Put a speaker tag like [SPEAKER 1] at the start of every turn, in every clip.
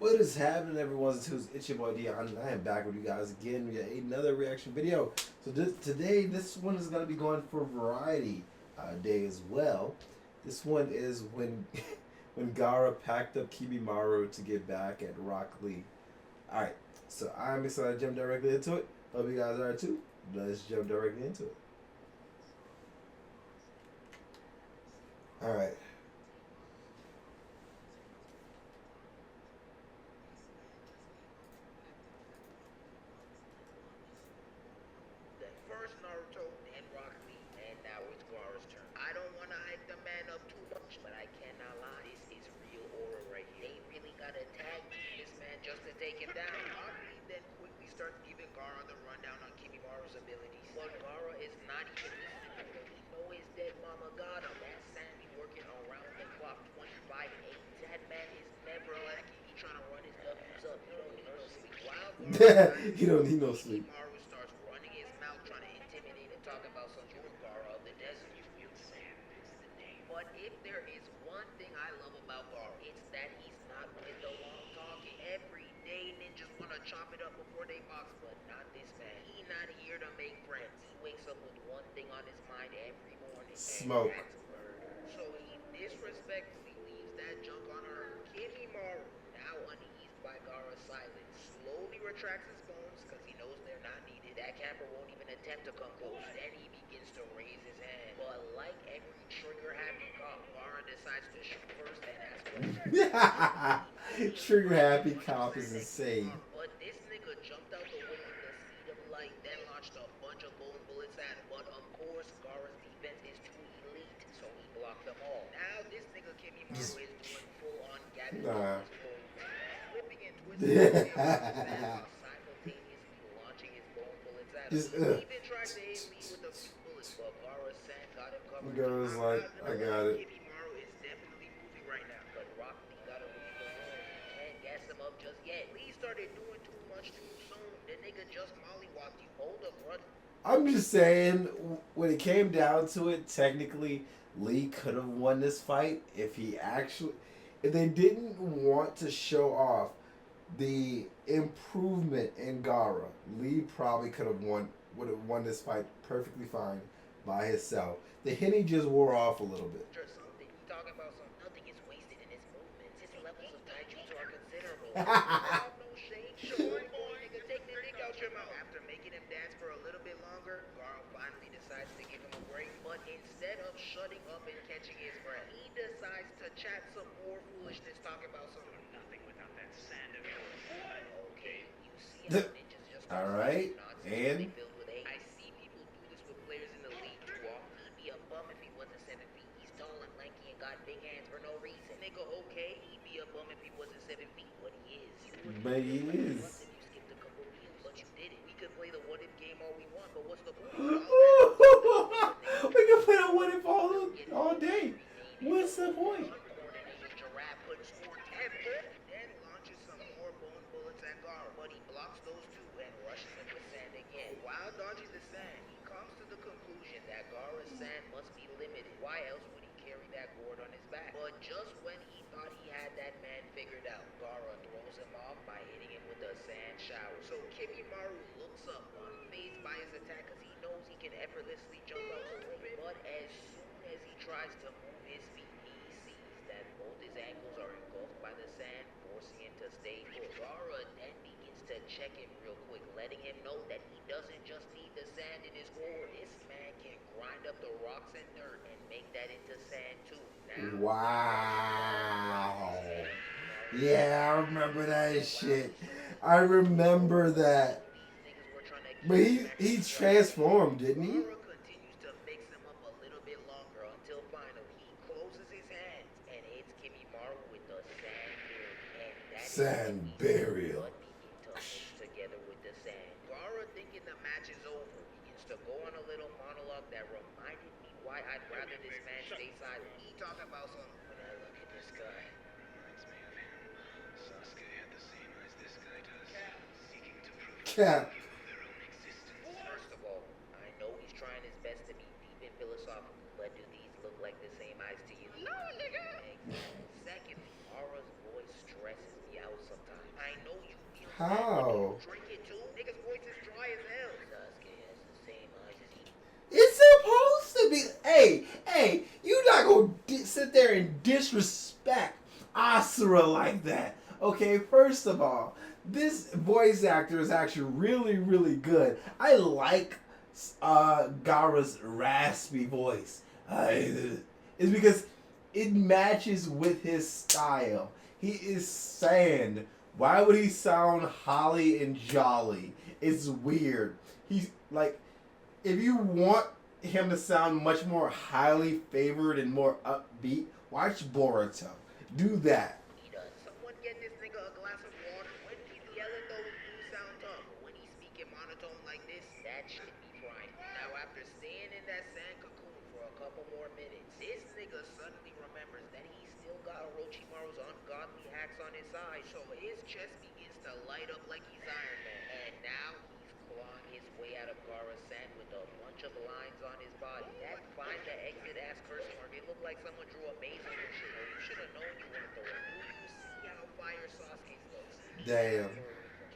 [SPEAKER 1] What is happening, everyone? It's your boy Dion, and I am back with you guys again with another reaction video. So today, this one is going to be going for variety day as well. This one is when when Gaara packed up Kimimaro to get back at Rock Lee. All right, so I'm excited to jump directly into it. Hope you guys are too. Let's jump directly into it. All right.
[SPEAKER 2] Then first Naruto, then Rock Lee, and now it's Gaara's turn. I don't want to hype the man up too much, but I cannot lie. This is real aura right here. They really got to tag team this man just to take him down. Rock Lee then quickly starts giving Gaara the rundown on Kimimaro's abilities. But Gaara is not even listening. He know his dead mama got him. That Sam be working around the clock 25/8. That man is never lacking. He trying to run his W's up. He don't need no sleep. While Gaara
[SPEAKER 1] He don't need no sleep.
[SPEAKER 2] Kimimaro starts running his mouth trying to intimidate and talk about some Gaara of the desert. But if there is one thing I love about Gaara, it's that he's not with the long talking. Every day ninjas want to chop it up before they box, but not this man. He not here to make friends. He wakes up with one thing on his mind every morning.
[SPEAKER 1] Smoke.
[SPEAKER 2] And that's murder. So he disrespectfully leaves that junk on her. Kimimaro, now uneased by Gaara's silence, slowly retracts his bones because he knows they're not needed. That camper won't even attempt to come close. Then he begins to raise his hand. But like every trigger-happy cop, Gaara decides to shoot first and ask questions.
[SPEAKER 1] Trigger happy cop is insane.
[SPEAKER 2] But this nigga jumped out the way in the speed of light, then launched a bunch of bone bullets at him. But of course, Gaara's defense is too elite, so he blocked them all. Now this nigga Kimimaro is doing full-on Gabby flipping and twisting while simultaneously launching his bone bullets at him. He even tried to hit me with a few bullets, but Gaara's San got him covered.
[SPEAKER 1] Gaara's like, I got it.
[SPEAKER 2] Kimimaro is definitely moving right now, but Rock Lee gotta read the room. He can't gas him up just yet. Lee started doing too much too soon. The nigga just mollywopped you. Hold up, brother.
[SPEAKER 1] I'm just saying, when it came down to it, technically, Lee could have won this fight if they didn't want to show off the improvement in Gaara. Lee probably would have won this fight perfectly fine by himself. The Henny just wore off a little bit.
[SPEAKER 2] Something. You talking about some nothing is wasted in his movements. His levels of taijutsu are considerable. No shade, sure. Nigga, take the dick out your mouth. After making him dance for a little bit longer, Gaara finally decides to give him a break. But instead of shutting up and catching his breath, he decides to chat some more foolishness, talking about some nothing without that sand of yours. Okay, you see how ninjas just
[SPEAKER 1] All right, and
[SPEAKER 2] filled with hate. I see people do this with players in the league too often. He'd be a bum if he wasn't 7 feet. He's tall and lanky and got big hands for no reason. Nigga, okay, he'd be a bum if he wasn't 7 feet. But he is.
[SPEAKER 1] but he is.
[SPEAKER 2] If you skipped a couple meals, but you did it. We could play the what if game all we want, but what's the point?
[SPEAKER 1] We can play a what if all day. What's the point?
[SPEAKER 2] Giraffe couldn't score 10, then launches some more bone bullets at Gaara, but he blocks those two and rushes him with sand again. While dodging the sand, he comes to the conclusion that Gaara's sand must be limited. Why else would he carry that gourd on his back? But just when he thought he had that man figured out, Gaara throws him off by hitting him with a sand shower. So Kimimaro looks up, unfazed by his attack because he knows he can effortlessly jump out the way. But as soon as he tries to move his feet, he sees that both his ankles are engulfed by the sand, forcing him to stay put. Gaara then begins to check him real quick, letting him know that he doesn't just need the sand in his core. This man can grind up the rocks and dirt and make that into sand too. Now,
[SPEAKER 1] Wow. Yeah, I remember that shit. I remember that. But he transformed, didn't he?
[SPEAKER 2] Gaara continues to mix him up a little bit longer until finally he closes his hands and hits Kimimaro with the sand burial. And that
[SPEAKER 1] Sand burial.
[SPEAKER 2] begin to mix together with the sand. Gaara, thinking the match is over, begins to go on a little monologue that reminded me why I'd rather this man stay silent. He talking about something. When I look at this guy, reminds me of him. Sasuke had the same eyes this guy does, seeking to prove
[SPEAKER 1] Cap.
[SPEAKER 2] their own existence. First of all, I know he's trying his best to be deep and philosophical, but do these look like the same eyes to you? No, nigga! Secondly, Gaara's voice stresses me out sometimes. And when you
[SPEAKER 1] How?
[SPEAKER 2] drink it too, nigga's voice is dry as hell. Sasuke has the same eyes as he.
[SPEAKER 1] It's supposed to be. Hey, you not gonna sit there and disrespect Asura like that. Okay, first of all, this voice actor is actually really, really good. I like Gaara's raspy voice. It's because it matches with his style. He is sand. Why would he sound holly and jolly? It's weird. He's like, if you want him to sound much more highly favored and more upbeat, watch Boruto. Do that.
[SPEAKER 2] He does. Someone getting this nigga a glass of water. When he's yelling though, he do sound tough. But when he's speaking monotone like this, that should be frying. Now after staying in that sand cocoon for a couple more minutes, this nigga suddenly remembers that he still got Orochimaru's ungodly hacks on his side. So his chest begins to light up like he's Iron Man. And now he's clawing his way out of Gaara's sand with a bunch of lines on his body. That find the exit ass curse mark, it looked like someone drew a maze on your shit. You should have known you weren't the one. You see how fire Sasuke's looks.
[SPEAKER 1] Damn.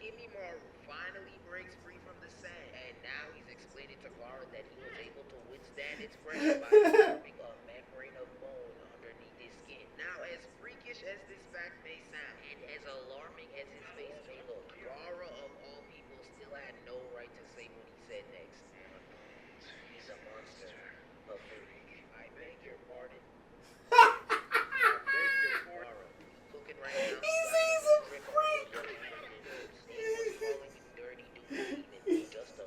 [SPEAKER 2] Kimimaro finally breaks free from the sand, and now he's explaining to Gaara that he was able to withstand its pressure by forming a membrane of bone underneath his skin. Now, as freakish as this fact may sound, and as alarming as his face may look, Gaara of all people still had no right to say what he said next. He's a monster, a freak. I beg your pardon. Gaara, cooking right now.
[SPEAKER 1] He says a freak.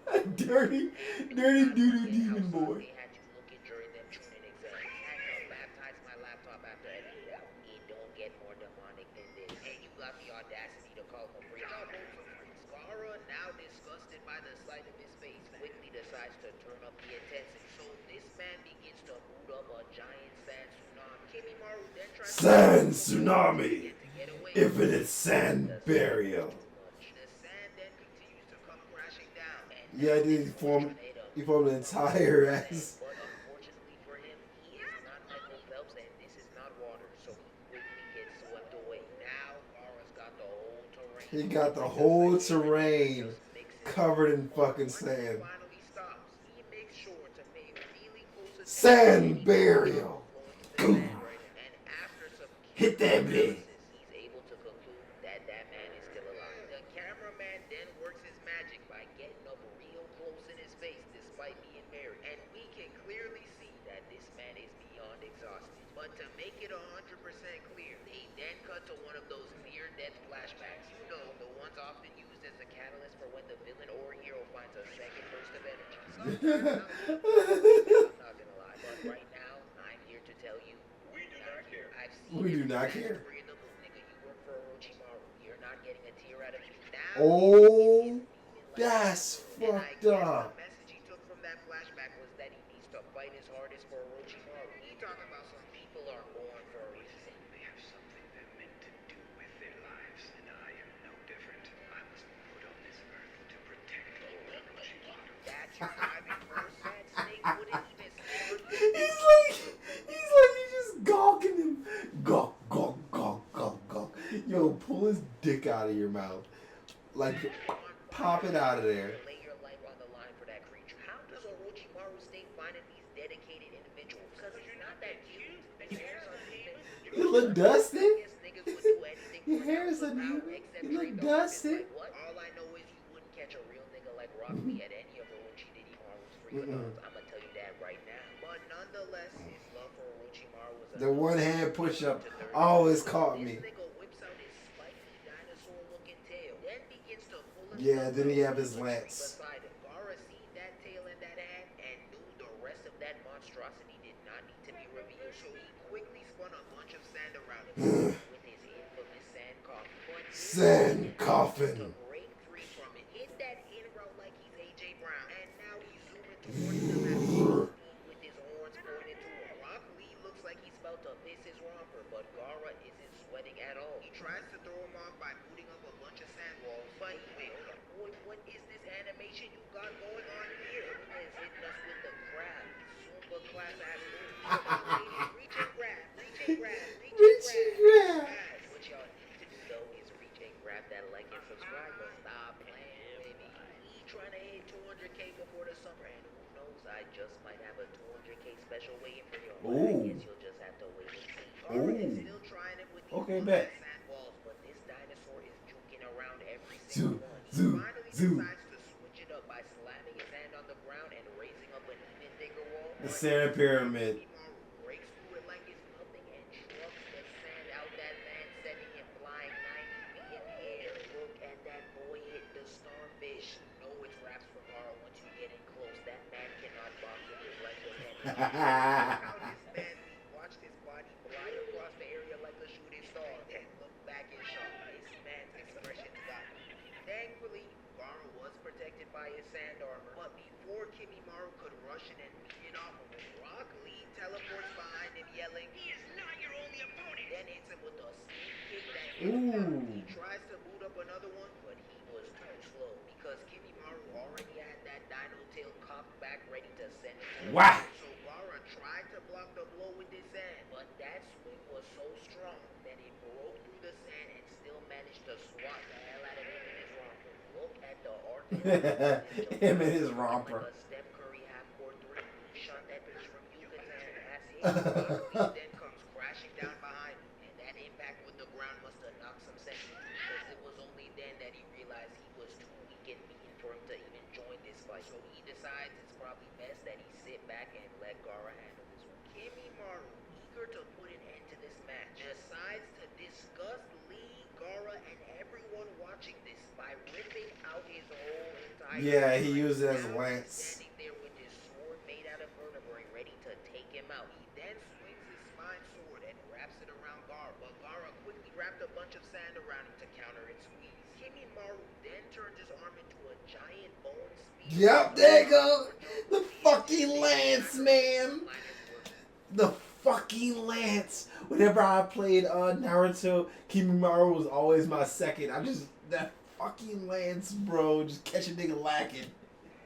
[SPEAKER 1] A dirty, dirty doo-doo demon boy.
[SPEAKER 2] They had you looking during them tuning exams. Had to baptize my laptop after editing. It don't get more demonic than this. And you got the audacity to call him freak. Y'all both some freaks. Gaara, now disgusted by the sight of his face, quickly decides to turn up the intensity. So this man begins to boot up a giant sand tsunami. Kimimaro then tries
[SPEAKER 1] Sand
[SPEAKER 2] to
[SPEAKER 1] tsunami.
[SPEAKER 2] get away.
[SPEAKER 1] Infinite sand burial.
[SPEAKER 2] The sand then continues to come crashing down. And
[SPEAKER 1] Yeah, dude, he formed an entire ass.
[SPEAKER 2] But unfortunately for him, he is not Michael Phelps, and this is not water, so he quickly gets swept away. Now, Gaara's got the whole terrain.
[SPEAKER 1] He got the whole terrain covered in fucking sand.
[SPEAKER 2] Finally stops. He makes sure to pay really close attention.
[SPEAKER 1] Sand burial.
[SPEAKER 2] And after some
[SPEAKER 1] Hit that bitch.
[SPEAKER 2] he's able to conclude that that man is still alive. The cameraman then works his magic by getting up real close in his face despite being married. And we can clearly see that this man is beyond exhausted. But to make it 100% clear, they then cut to one of those near-death flashbacks. You know, the ones often used as a catalyst for when the villain or hero finds a second burst of energy. Sometimes I'm not gonna lie, but right now, I'm here to tell you, we do not care. I've seen
[SPEAKER 1] We do
[SPEAKER 2] it.
[SPEAKER 1] not care.
[SPEAKER 2] Nigga, you work for Orochimaru. You're not getting a tear out of me. Now,
[SPEAKER 1] Oh, that's
[SPEAKER 2] and I
[SPEAKER 1] fucked
[SPEAKER 2] guess
[SPEAKER 1] up.
[SPEAKER 2] the message he took from that flashback was that he needs to fight his hardest for Orochimaru. He talking about some people are born for a reason.
[SPEAKER 3] They have something they're meant to do with their lives, and I am no different. I was put on this earth to protect Orochimaru.
[SPEAKER 2] That's your driving force. That snake wouldn't even say
[SPEAKER 1] He's like just gawking him. Gawk, gawk, gawk, gawk, gawk. Yo, pull his dick out of your mouth. Like, pop it out of there.
[SPEAKER 2] Lay your life on the line for that creature. How does Orochimaru stay finding these dedicated individuals? Because you're not that cute. Your hair's uneven.
[SPEAKER 1] You look dusty.
[SPEAKER 2] Guess niggas would do anything
[SPEAKER 1] Your
[SPEAKER 2] for
[SPEAKER 1] hair
[SPEAKER 2] an
[SPEAKER 1] is
[SPEAKER 2] ounce of
[SPEAKER 1] uneven.
[SPEAKER 2] power except
[SPEAKER 1] You look
[SPEAKER 2] trade off.
[SPEAKER 1] dusty.
[SPEAKER 2] Like what? All I know is you wouldn't catch a real nigga like Rock Lee at any of Orochimaru's freaking arms. I'm gonna tell you that right now. But nonetheless, his love for Orochimaru was
[SPEAKER 1] The one hand push up always caught me.
[SPEAKER 2] This nigga whips out his spiky dinosaur-looking tail, then begins to pull
[SPEAKER 1] Yeah,
[SPEAKER 2] himself
[SPEAKER 1] then he
[SPEAKER 2] up
[SPEAKER 1] have his
[SPEAKER 2] to the tree
[SPEAKER 1] lance.
[SPEAKER 2] beside him. Gaara seen that tail in that hand and knew the rest of that monstrosity did not need to be revealed, so he quickly spun a bunch of sand around him with his infamous sand coffin. But this
[SPEAKER 1] Sand
[SPEAKER 2] time,
[SPEAKER 1] coffin.
[SPEAKER 2] to break free from it, hit that in route like he's AJ Brown, and now he's zooming towards them at full speed with his horns pointed to him. Rock Lee looks like he's about to miss his romper, but Gaara isn't sweating at all. He tries to throw him off by booting up a bunch of sand walls, but wait, hold up. Boy, what is this animation you got going on here? It's hitting us with the grab. Zumba class ass moves. Ladies, reach and grab, reach and grab, reach and
[SPEAKER 1] Reach and
[SPEAKER 2] grab.
[SPEAKER 1] grab.
[SPEAKER 2] Guys, what y'all need to do though is reach and grab that like and subscribe, but stop playing with me. We trying to hit 200K before the summer, and who knows, I just might have a 200K special waiting for you. But I
[SPEAKER 1] Ooh.
[SPEAKER 2] guess you'll just have to wait and see. Gaara is
[SPEAKER 1] Ooh.
[SPEAKER 2] still trying it with these
[SPEAKER 1] Okay,
[SPEAKER 2] bug
[SPEAKER 1] bet.
[SPEAKER 2] ass sand balls, but this dinosaur is juking around every single
[SPEAKER 1] Zoo,
[SPEAKER 2] one. He
[SPEAKER 1] zoo,
[SPEAKER 2] finally
[SPEAKER 1] zoo.
[SPEAKER 2] decides to switch it up by slamming his hand on the ground and raising up an even thicker wall.
[SPEAKER 1] The
[SPEAKER 2] But
[SPEAKER 1] sand pyramid.
[SPEAKER 2] Kimimaro breaks through it like it's nothing and trucks the sand out that man, sending him flying 90 feet in the air. Look at that boy hit the starfish. You know it's raps for Gaara once you get in close. That man cannot box with his legs or head. How this man watched his body fly across the area like a shooting star, then look back in shock. This man's expressions got me. Thankfully, Gaara was protected by his sand armor, but before Kimimaro could rush in and beat it off of him, Rock Lee teleports behind him yelling, "He is not your only opponent!" Then hits him with a sneak kick that hits down. He tries to boot up another one, but he was too slow because Kimimaro already had that dino tail cocked back ready to send it to the
[SPEAKER 1] Wow.
[SPEAKER 2] ground. So Gaara tried to block the blow with his hand, but that swing was so strong that it broke through the sand and still managed to swat the hell out of him in his romper. Look at the arc.
[SPEAKER 1] Him and his romper.
[SPEAKER 2] Like a Steph Curry half-court three. He shot that bitch from Yucatan. That's it. Rock Lee then comes crashing down behind him, and that impact with the ground must have knocked some sense into him, because it was only then that he realized he was too weak and mean for him to even join this fight. So he decides it's probably best that he sit back and let Gaara handle this one. Kimimaro, eager to put an end to this match, decides to disgust Lee, Gaara, and everyone watching this by ripping out his whole entire
[SPEAKER 1] Yeah, he
[SPEAKER 2] spine.
[SPEAKER 1] used it as a
[SPEAKER 2] Now
[SPEAKER 1] lance.
[SPEAKER 2] he's standing there with his sword made out of vertebrae, ready to take him out. He then swings his spine sword and wraps it around Gaara, but Gaara quickly wrapped a bunch of sand around him to counter its squeeze. Kimimaro then turns his arm into a giant bone spear.
[SPEAKER 1] Yep, there you go. The fucking lance, man. The fucking lance. Whenever I played Naruto, Kimimaro was always my second. That fucking lance, bro, just catch a nigga lacking.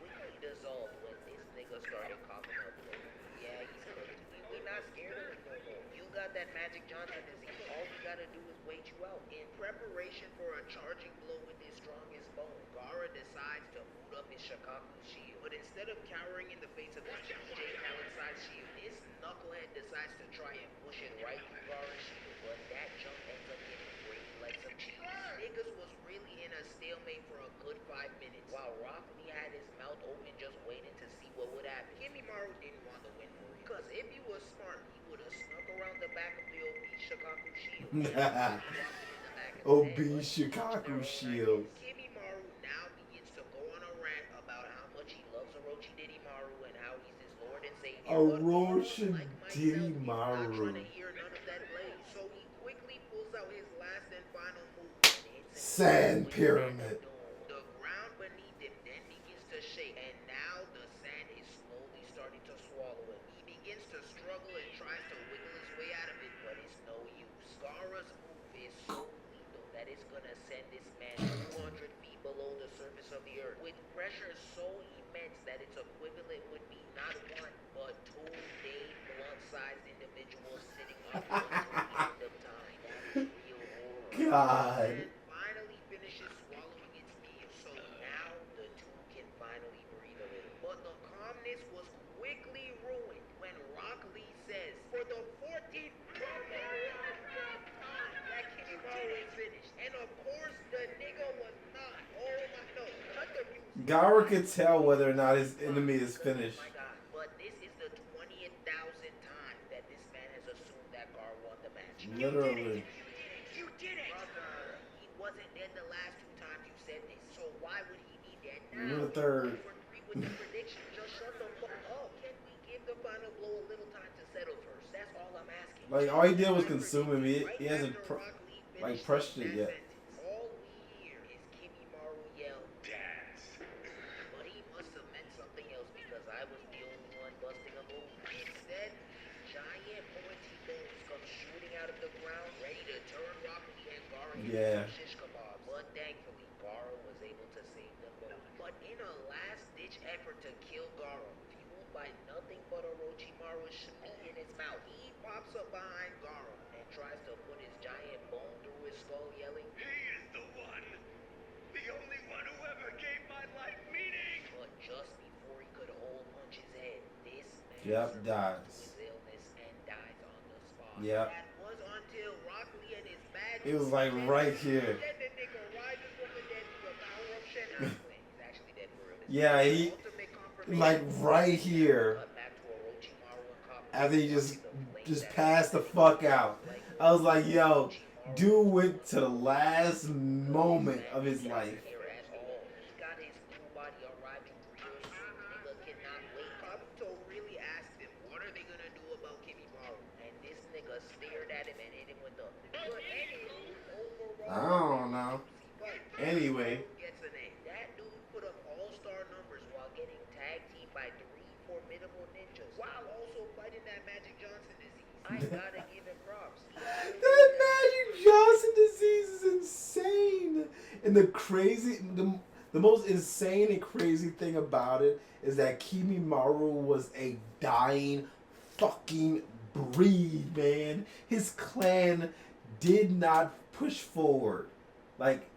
[SPEAKER 2] Quickly dissolved when this nigga started coughing up blood. Yeah, he's cooked. We not scared of him no more. You got that Magic Johnson disease. All we gotta do is wait you out. In preparation for a charging blow with his strongest bone, Gaara decides to boot up his Shikaku shield. But instead of cowering in the face of this PJ Talon-sized shield, this knucklehead decides to try and push it right through Gaara's shield. But that jump ends up getting grated like some cheese. Niggas was really in a stalemate for a good 5 minutes, while Rock Lee had his mouth open just waiting to see what would happen. Kimimaro didn't want to win for real, because if he was smart, he would have snuck around the back of the OB Shikaku shield.
[SPEAKER 1] OB Shikaku shield.
[SPEAKER 2] Kimimaro now begins to go on a rant about how much he loves Orochimaru and how he's his lord and savior.
[SPEAKER 1] Orochimaru.
[SPEAKER 2] Not trying to hear none of that blaze, so he quickly pulls out his last and final move and hits him
[SPEAKER 1] Sand
[SPEAKER 2] with
[SPEAKER 1] pyramid.
[SPEAKER 2] the ground beneath him then begins to shake, and now the sand is slowly starting to swallow him. He begins to struggle and tries to wiggle his way out of it, but it's no use. Gaara's move is so lethal that it's gonna send this man 200 feet below the surface of the earth, with pressure so immense that its equivalent would be not one, but two Dave Blunt-sized individuals sitting on one till the end of time. That is real horror.
[SPEAKER 1] God.
[SPEAKER 2] And finally finishes swallowing its meal, so now the two can finally breathe a little. But the calmness was quickly ruined when Rock Lee says, for the 14th time, that Kimimaro is finished. And of course, the nigga was not. Oh my, no, cut the music.
[SPEAKER 1] Gaara could tell whether or not his enemy is finished.
[SPEAKER 2] Oh my God, but this is the 20th thousand time that this man has assumed that Gaara won the match.
[SPEAKER 1] Literally.
[SPEAKER 2] You did it! Brother, he wasn't dead the last 2 times you said this, so why would he be dead now?
[SPEAKER 1] The third.
[SPEAKER 2] For 3 with the prediction, just shut the fuck up. Can we give the final blow a little time to settle first? That's all I'm asking.
[SPEAKER 1] Like, all he did was consume him. He hasn't pressed it yet.
[SPEAKER 2] All we hear is Kimimaro yell,
[SPEAKER 3] Dance.
[SPEAKER 2] but he must have meant something else, because I was the only one busting a move. Instead, giant pointy bones come shooting out of the ground, ready to turn Rock Lee and Gaara into some shish kebabs. But thankfully, Gaara was able to save them both. But in a last-ditch effort to kill Gaara, fueled by nothing but Orochimaru's shmi in his mouth, he pops up behind Gaara and tries to put his giant bone through his skull, yelling,
[SPEAKER 3] He is the one.
[SPEAKER 1] Yep, dies.
[SPEAKER 2] his illness and dies on the spot.
[SPEAKER 1] Yep.
[SPEAKER 2] That was until Rock Lee and his bad
[SPEAKER 1] It was like right here.
[SPEAKER 2] Then the nigga rises from the dead through the power of Shen He's actually dead for real.
[SPEAKER 1] Yeah, he
[SPEAKER 2] Ultimate confirmation.
[SPEAKER 1] like right here.
[SPEAKER 2] Cut back to Orochimaru and Kabuto
[SPEAKER 1] After he
[SPEAKER 2] watching the flames
[SPEAKER 1] just
[SPEAKER 2] that
[SPEAKER 1] passed the
[SPEAKER 2] explode
[SPEAKER 1] fuck out.
[SPEAKER 2] like
[SPEAKER 1] I was like, yo,
[SPEAKER 2] Orochimaru
[SPEAKER 1] dude went to the last moment of his life.
[SPEAKER 2] here at all. He's got his full body arriving real soon. Nigga cannot wait. Kabuto really asked him, what are they gonna do about Kimimaro? And this nigga stared at him and hit him with the good
[SPEAKER 1] I don't know. Anyway,
[SPEAKER 2] gets a name. That dude put up all-star numbers while getting tag teamed by 3 formidable ninjas, while also fighting that Magic Johnson disease. I gotta give him props.
[SPEAKER 1] that Magic Johnson disease is insane. And the most insane and crazy thing about it is that Kimimaro was a dying fucking breed, man. His clan did not push forward. Like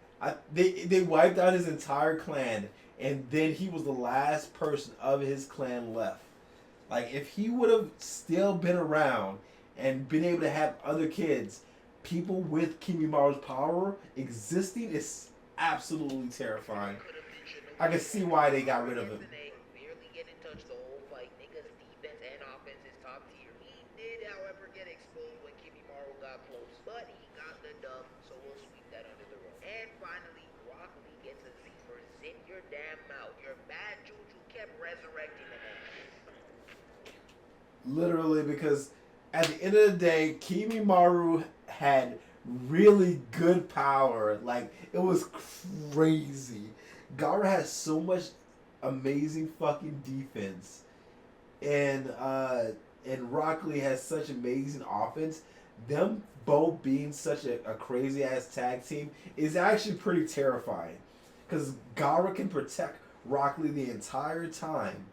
[SPEAKER 1] they wiped out his entire clan, and then he was the last person of his clan left. Like if he would have still been around and been able to have other kids, people with Kimimaro's power existing is absolutely terrifying. I can see why they got rid of him.
[SPEAKER 2] Barely get in touch the whole fight. Niggas defense and offense is top tier. He did, however, get exposed when Kimimaro got close, but he got the dub, so we'll sweep that under the rug. And finally, Rock Lee gets a Z for zip your damn mouth. Your bad juju kept resurrecting the man.
[SPEAKER 1] Literally, because at the end of the day, Kimimaro had really good power. Like, it was crazy. Gaara has so much amazing fucking defense. And Rock Lee has such amazing offense. Them both being such a crazy ass tag team is actually pretty terrifying. Because Gaara can protect Rock Lee the entire time.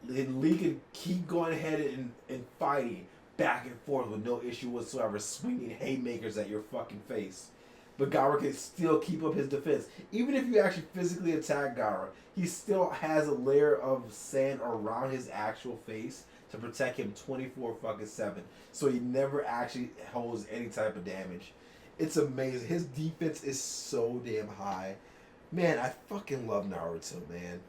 [SPEAKER 1] And Lee can keep going ahead and fighting back and forth with no issue whatsoever, swinging haymakers at your fucking face. But Gaara can still keep up his defense. Even if you actually physically attack Gaara, he still has a layer of sand around his actual face to protect him 24/7. So he never actually holds any type of damage. It's amazing. His defense is so damn high. Man, I fucking love Naruto, man.